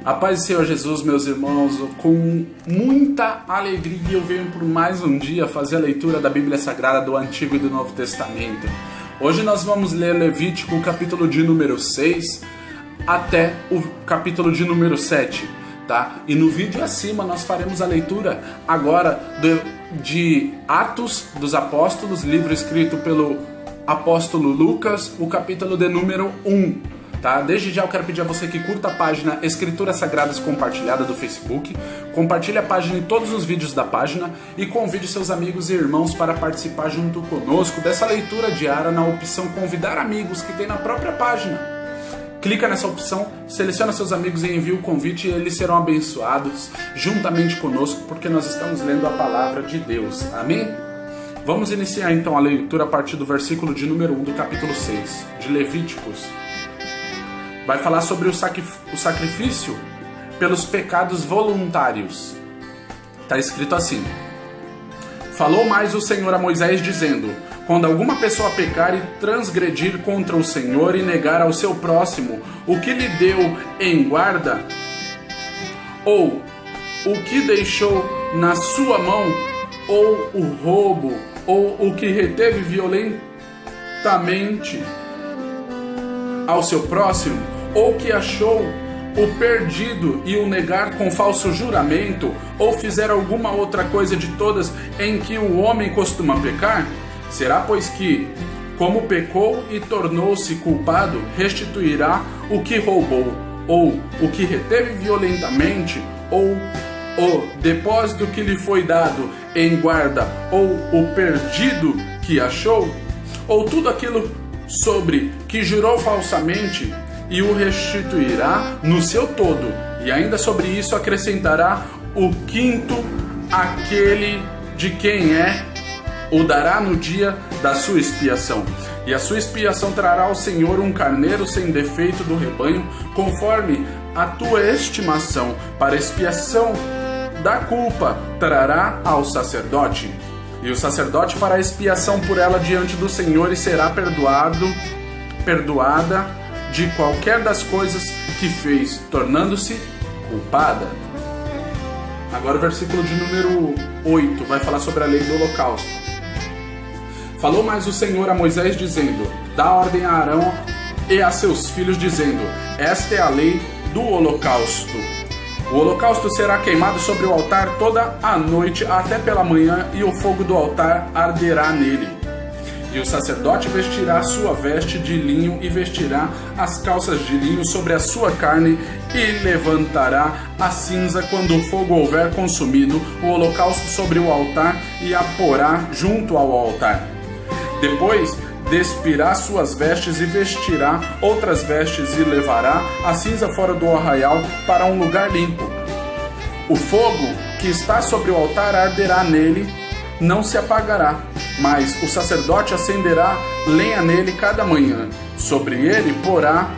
A paz do Senhor Jesus, meus irmãos, com muita alegria eu venho por mais um dia fazer a leitura da Bíblia Sagrada do Antigo e do Novo Testamento. Hoje nós vamos ler Levítico, capítulo de número 6, até o capítulo de número 7, tá? E no vídeo acima nós faremos a leitura agora de Atos dos Apóstolos, livro escrito pelo apóstolo Lucas, o capítulo de número 1. Tá? Desde já eu quero pedir a você que curta a página Escrituras Sagradas Compartilhada do Facebook, compartilhe a página em todos os vídeos da página e convide seus amigos e irmãos para participar junto conosco dessa leitura diária na opção Convidar Amigos que tem na própria página. Clica nessa opção, seleciona seus amigos e envia o convite e eles serão abençoados juntamente conosco porque nós estamos lendo a Palavra de Deus. Amém? Vamos iniciar então a leitura a partir do versículo de número 1 do capítulo 6 de Levíticos. Vai falar sobre o sacrifício pelos pecados voluntários. Está escrito assim: Falou mais o Senhor a Moisés dizendo: Quando alguma pessoa pecar e transgredir contra o Senhor e negar ao seu próximo o que lhe deu em guarda, ou o que deixou na sua mão, ou o roubo, ou o que reteve violentamente ao seu próximo, ou que achou o perdido e o negar com falso juramento, ou fizer alguma outra coisa de todas em que o homem costuma pecar, será pois que, como pecou e tornou-se culpado, restituirá o que roubou, ou o que reteve violentamente, ou o depósito que lhe foi dado em guarda, ou o perdido que achou, ou tudo aquilo sobre que jurou falsamente, e o restituirá no seu todo, e ainda sobre isso acrescentará o quinto aquele de quem o dará no dia da sua expiação. E a sua expiação trará ao Senhor um carneiro sem defeito do rebanho, conforme a tua estimação, para expiação da culpa trará ao sacerdote. E o sacerdote fará expiação por ela diante do Senhor e será perdoada de qualquer das coisas que fez, tornando-se culpada. Agora o versículo de número 8 vai falar sobre a lei do holocausto. Falou mais o Senhor a Moisés dizendo: Dá ordem a Arão e a seus filhos dizendo: Esta é a lei do holocausto. O holocausto será queimado sobre o altar toda a noite até pela manhã, e o fogo do altar arderá nele. E o sacerdote vestirá sua veste de linho e vestirá as calças de linho sobre a sua carne e levantará a cinza quando o fogo houver consumido o holocausto sobre o altar e a porá junto ao altar. Depois despirá suas vestes e vestirá outras vestes e levará a cinza fora do arraial para um lugar limpo. O fogo que está sobre o altar arderá nele, não se apagará, mas o sacerdote acenderá lenha nele cada manhã. Sobre ele porá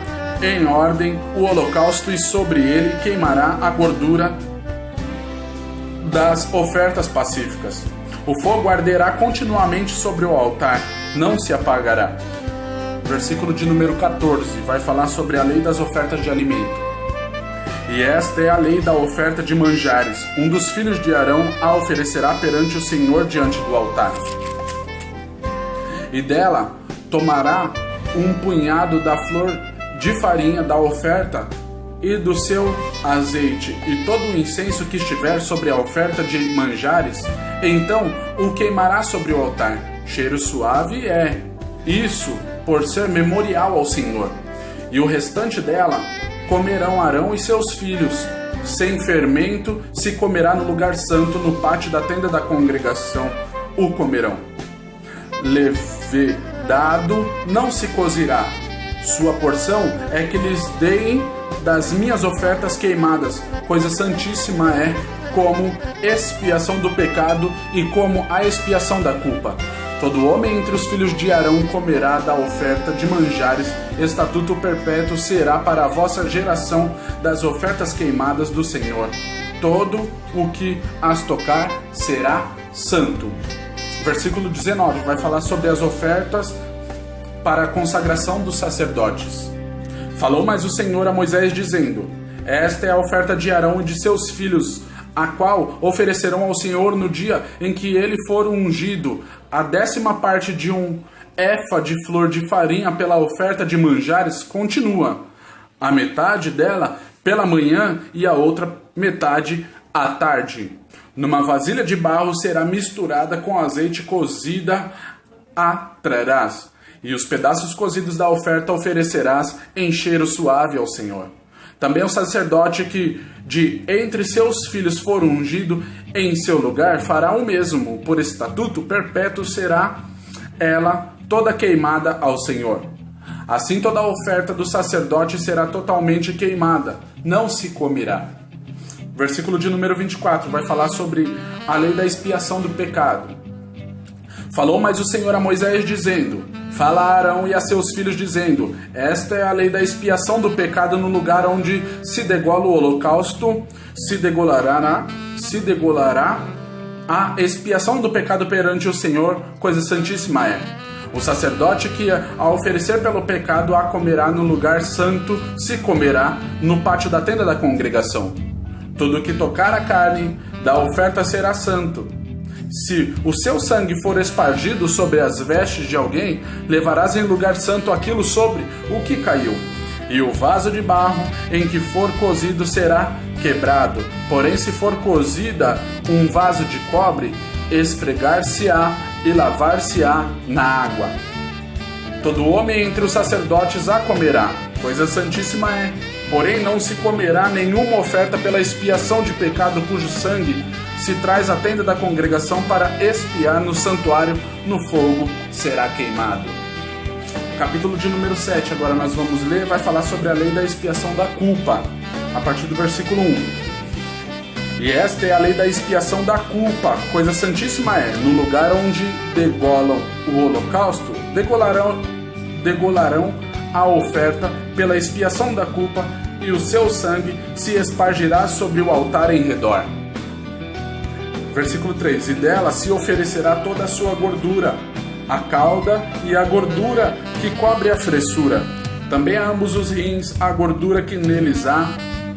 em ordem o holocausto e sobre ele queimará a gordura das ofertas pacíficas. O fogo arderá continuamente sobre o altar, não se apagará. Versículo de número 14 vai falar sobre a lei das ofertas de alimento. E esta é a lei da oferta de manjares. Um dos filhos de Arão a oferecerá perante o Senhor diante do altar. E dela tomará um punhado da flor de farinha da oferta e do seu azeite, e todo o incenso que estiver sobre a oferta de manjares, então o queimará sobre o altar. Cheiro suave é isso, por ser memorial ao Senhor. E o restante dela comerão Arão e seus filhos. Sem fermento se comerá no lugar santo, no pátio da tenda da congregação o comerão. Levedado não se cozirá. Sua porção é que lhes deem das minhas ofertas queimadas. Coisa santíssima é, como expiação do pecado e como a expiação da culpa. Todo homem entre os filhos de Arão comerá da oferta de manjares. Estatuto perpétuo será para a vossa geração das ofertas queimadas do Senhor. Todo o que as tocar será santo. Versículo 19 vai falar sobre as ofertas para a consagração dos sacerdotes. Falou mais o Senhor a Moisés dizendo: Esta é a oferta de Arão e de seus filhos, a qual oferecerão ao Senhor no dia em que ele for ungido, a 10ª parte de um efa de flor de farinha pela oferta de manjares continua, a metade dela pela manhã e a outra metade à tarde. Numa vasilha de barro será misturada com azeite cozida a trarás, e os pedaços cozidos da oferta oferecerás em cheiro suave ao Senhor. Também o sacerdote que de entre seus filhos for ungido em seu lugar fará o mesmo, por estatuto perpétuo será ela toda queimada ao Senhor. Assim toda a oferta do sacerdote será totalmente queimada, não se comerá. Versículo de número 24 vai falar sobre a lei da expiação do pecado. Falou mais o Senhor a Moisés dizendo: fala a Arão e a seus filhos dizendo: esta é a lei da expiação do pecado no lugar onde se degola o holocausto, se degolará a expiação do pecado perante o Senhor, coisa santíssima é. O sacerdote que a oferecer pelo pecado a comerá no lugar santo, se comerá no pátio da tenda da congregação. Tudo que tocar a carne da oferta será santo. Se o seu sangue for espargido sobre as vestes de alguém, levarás em lugar santo aquilo sobre o que caiu. E o vaso de barro em que for cozido será quebrado. Porém, se for cozida um vaso de cobre, esfregar-se-á e lavar-se-á na água. Todo homem entre os sacerdotes a comerá, coisa santíssima é. Porém não se comerá nenhuma oferta pela expiação de pecado cujo sangue se traz à tenda da congregação para expiar no santuário, no fogo será queimado. Capítulo de número 7, agora nós vamos ler, vai falar sobre a lei da expiação da culpa, a partir do versículo 1. E esta é a lei da expiação da culpa, coisa santíssima é, no lugar onde degolam o holocausto, degolarão a oferta pela expiação da culpa, e o seu sangue se espargirá sobre o altar em redor. Versículo 3. E dela se oferecerá toda a sua gordura, a cauda e a gordura que cobre a fressura, também a ambos os rins, a gordura que neles há,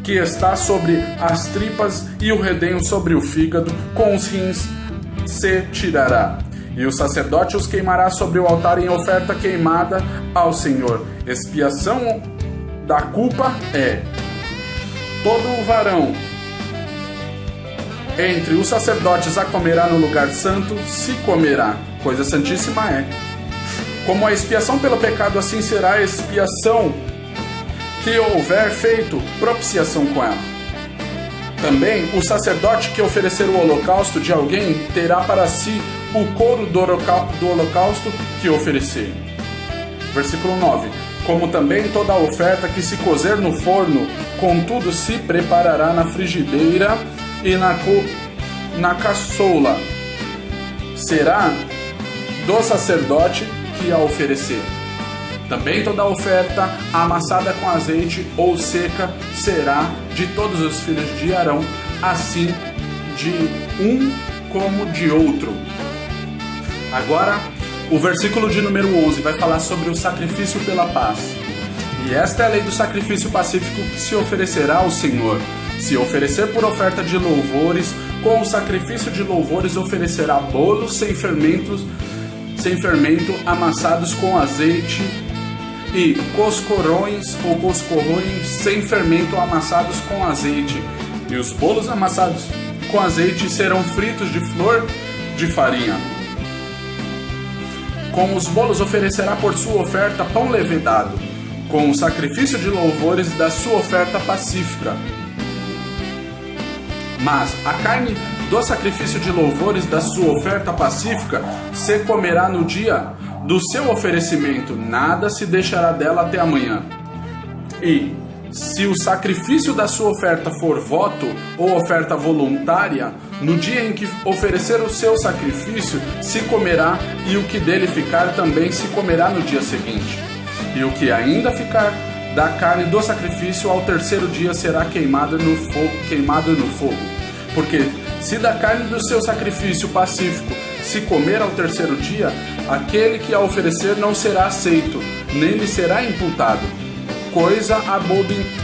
que está sobre as tripas, e o redenho sobre o fígado, com os rins se tirará. E o sacerdote os queimará sobre o altar em oferta queimada ao Senhor. Expiação da culpa é: todo o varão entre os sacerdotes a comerá no lugar santo, se comerá, coisa santíssima é. Como a expiação pelo pecado, assim será a expiação que houver feito propiciação com ela. Também o sacerdote que oferecer o holocausto de alguém terá para si o couro do holocausto que oferecer. Versículo 9. Como também toda a oferta que se cozer no forno, contudo se preparará na frigideira e na caçoula, será do sacerdote que a oferecer. Também toda a oferta amassada com azeite ou seca será de todos os filhos de Arão, assim de um como de outro. Agora, o versículo de número 11 vai falar sobre o sacrifício pela paz. E esta é a lei do sacrifício pacífico que se oferecerá ao Senhor. Se oferecer por oferta de louvores, com o sacrifício de louvores oferecerá bolos sem fermento, amassados com azeite, e coscorões ou coscorrões sem fermento amassados com azeite. E os bolos amassados com azeite serão fritos de flor de farinha. Com os bolos oferecerá por sua oferta pão levedado, com o sacrifício de louvores da sua oferta pacífica. Mas a carne do sacrifício de louvores da sua oferta pacífica se comerá no dia do seu oferecimento, nada se deixará dela até amanhã. E, se o sacrifício da sua oferta for voto ou oferta voluntária, no dia em que oferecer o seu sacrifício, se comerá, e o que dele ficar também se comerá no dia seguinte. E o que ainda ficar da carne do sacrifício ao terceiro dia será queimado no fogo. Porque se da carne do seu sacrifício pacífico se comer ao terceiro dia, aquele que a oferecer não será aceito, nem lhe será imputado. Coisa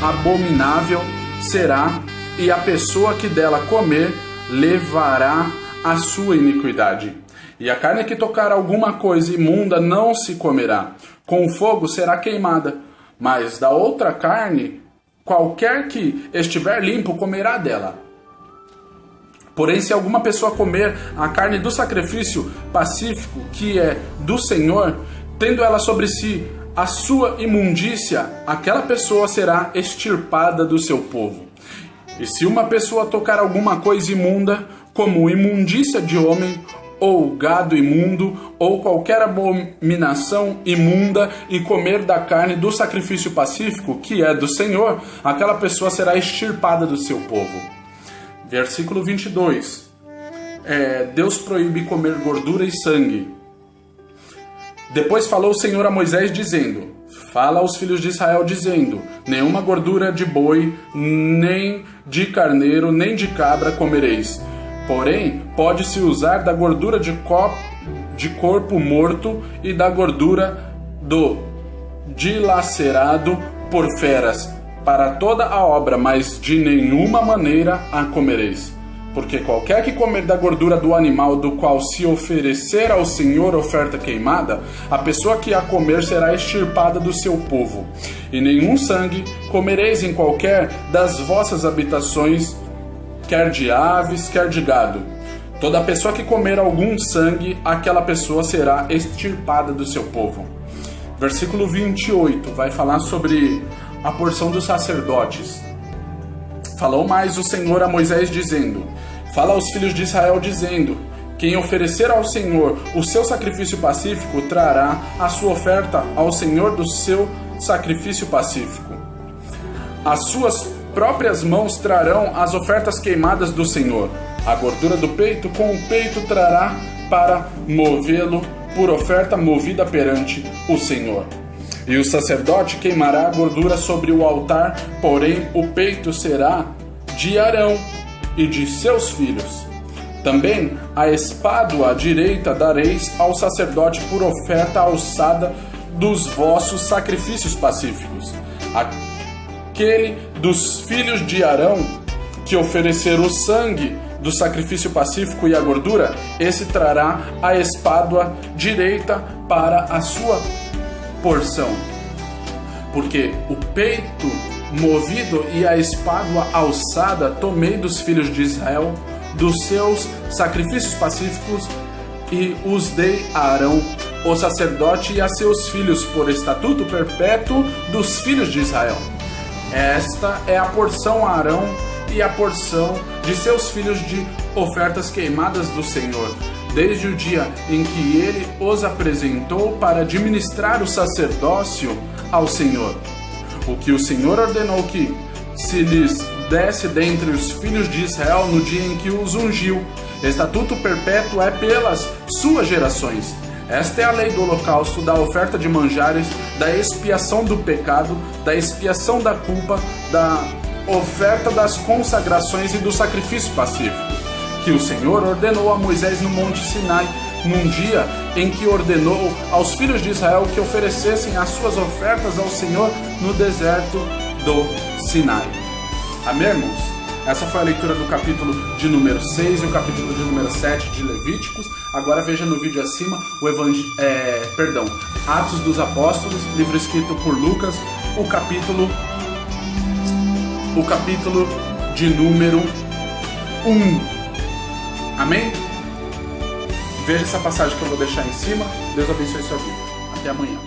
abominável será, e a pessoa que dela comer levará a sua iniquidade. E a carne que tocar alguma coisa imunda não se comerá, com o fogo será queimada, mas da outra carne, qualquer que estiver limpo comerá dela. Porém, se alguma pessoa comer a carne do sacrifício pacífico, que é do Senhor, tendo ela sobre si a sua imundícia, aquela pessoa será extirpada do seu povo. E se uma pessoa tocar alguma coisa imunda, como imundícia de homem, ou gado imundo, ou qualquer abominação imunda, e comer da carne do sacrifício pacífico, que é do Senhor, aquela pessoa será extirpada do seu povo. Versículo 22. Deus proíbe comer gordura e sangue. Depois falou o Senhor a Moisés, dizendo: fala aos filhos de Israel, dizendo: nenhuma gordura de boi, nem de carneiro, nem de cabra comereis. Porém, pode-se usar da gordura de corpo morto e da gordura do dilacerado por feras, para toda a obra, mas de nenhuma maneira a comereis. Porque qualquer que comer da gordura do animal do qual se oferecer ao Senhor oferta queimada, a pessoa que a comer será extirpada do seu povo. E nenhum sangue comereis em qualquer das vossas habitações, quer de aves, quer de gado. Toda pessoa que comer algum sangue, aquela pessoa será extirpada do seu povo. Versículo 28 vai falar sobre a porção dos sacerdotes. Falou mais o Senhor a Moisés, dizendo: fala aos filhos de Israel, dizendo: quem oferecer ao Senhor o seu sacrifício pacífico, trará a sua oferta ao Senhor do seu sacrifício pacífico. As suas próprias mãos trarão as ofertas queimadas do Senhor. A gordura do peito com o peito trará para movê-lo por oferta movida perante o Senhor. E o sacerdote queimará a gordura sobre o altar, porém o peito será de Arão e de seus filhos. Também a espádua direita dareis ao sacerdote por oferta alçada dos vossos sacrifícios pacíficos. Aquele dos filhos de Arão que oferecer o sangue do sacrifício pacífico e a gordura, esse trará a espádua direita para a sua porção. Porque o peito movido e a espádua alçada tomei dos filhos de Israel, dos seus sacrifícios pacíficos, e os dei a Arão, o sacerdote, e a seus filhos, por estatuto perpétuo dos filhos de Israel. Esta é a porção a Arão e a porção de seus filhos de ofertas queimadas do Senhor, desde o dia em que ele os apresentou para administrar o sacerdócio ao Senhor. O que o Senhor ordenou que se lhes desse dentre os filhos de Israel no dia em que os ungiu. Estatuto perpétuo é pelas suas gerações. Esta é a lei do holocausto, da oferta de manjares, da expiação do pecado, da expiação da culpa, da oferta das consagrações e do sacrifício pacífico, que o Senhor ordenou a Moisés no Monte Sinai, num dia em que ordenou aos filhos de Israel que oferecessem as suas ofertas ao Senhor no deserto do Sinai. Amém, irmãos? Essa foi a leitura do capítulo de número 6 e o capítulo de número 7 de Levíticos. Agora veja no vídeo acima Atos dos Apóstolos, livro escrito por Lucas, o capítulo de número 1. Amém? Veja essa passagem que eu vou deixar em cima. Deus abençoe sua vida. Até amanhã.